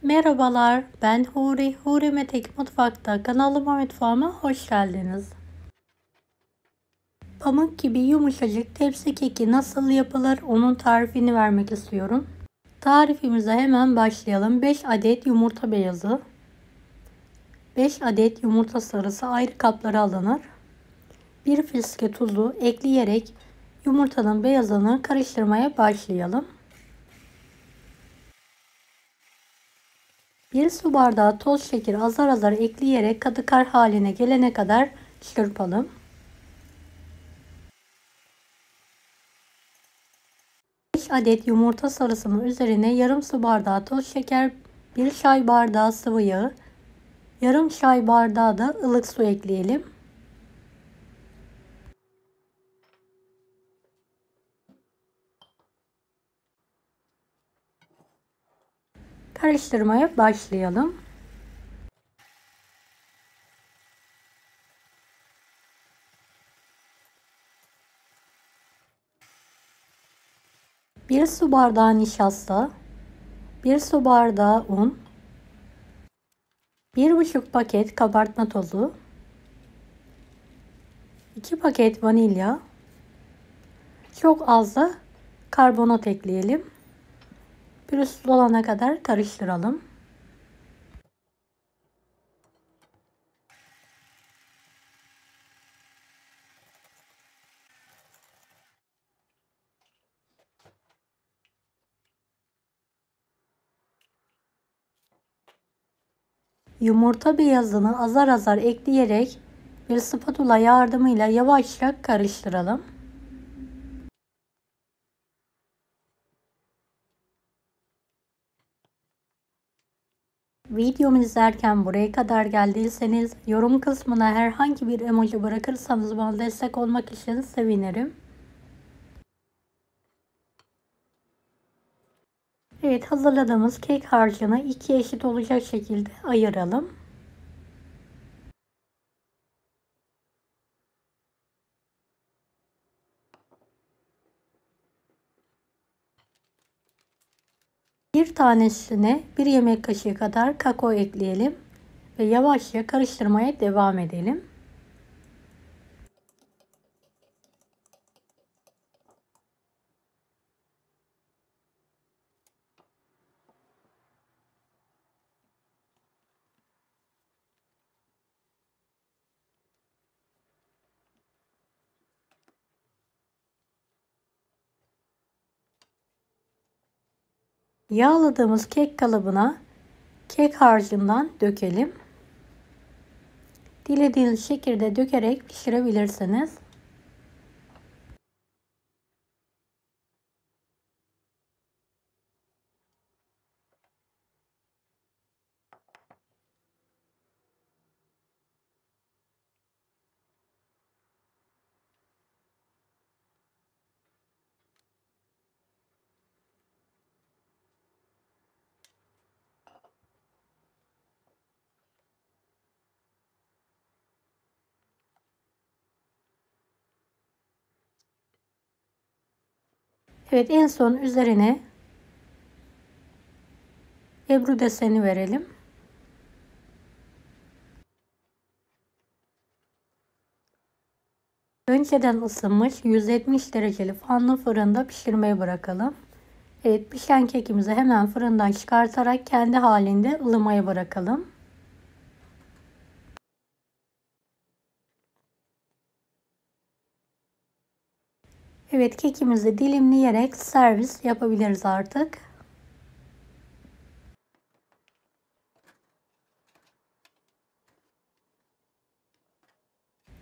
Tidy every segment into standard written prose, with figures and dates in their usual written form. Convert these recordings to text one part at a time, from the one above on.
Merhabalar, ben Huri Metek Mutfak'ta kanalıma mutfağıma hoş geldiniz. Pamuk gibi yumuşacık tepsi keki nasıl yapılır onun tarifini vermek istiyorum. Tarifimize hemen başlayalım. 5 adet yumurta beyazı, 5 adet yumurta sarısı ayrı kaplara alınır. 1 fiske tuzu ekleyerek yumurtanın beyazını karıştırmaya başlayalım. 1 su bardağı toz şeker azar azar ekleyerek katı kar haline gelene kadar çırpalım. 5 adet yumurta sarısının üzerine yarım su bardağı toz şeker, 1 çay bardağı sıvı yağ, yarım çay bardağı da ılık su ekleyelim. Karıştırmaya başlayalım. Bir su bardağı nişasta, 1 su bardağı un, 1,5 paket kabartma tozu, 2 paket vanilya, çok az da karbonat ekleyelim. Pürüzsüz olana kadar karıştıralım. Yumurta beyazını azar azar ekleyerek bir spatula yardımıyla yavaşça karıştıralım. Videomu izlerken buraya kadar geldiyseniz yorum kısmına herhangi bir emoji bırakırsanız bana destek olmak için sevinirim. Evet, hazırladığımız kek harcını 2 eşit olacak şekilde ayıralım. Bir tanesine 1 yemek kaşığı kadar kakao ekleyelim ve yavaşça karıştırmaya devam edelim. Yağladığımız kek kalıbına kek harcından dökelim. Dilediğiniz şekilde dökerek pişirebilirsiniz. Evet, en son üzerine Ebru deseni verelim. Önceden ısınmış 170 dereceli fanlı fırında pişirmeye bırakalım. Evet, pişen kekimizi hemen fırından çıkartarak kendi halinde ılımaya bırakalım. Evet, kekimizi dilimleyerek servis yapabiliriz artık.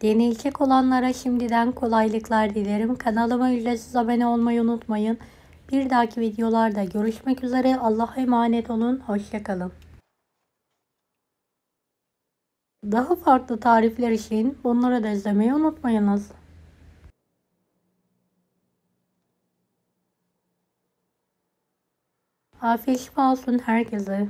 Deneyecek olanlara şimdiden kolaylıklar dilerim. Kanalıma ücretsiz abone olmayı unutmayın. Bir dahaki videolarda görüşmek üzere. Allah'a emanet olun. Hoşça kalın. Daha farklı tarifler için bunları da izlemeyi unutmayınız. Afiyet şifa olsun herkese.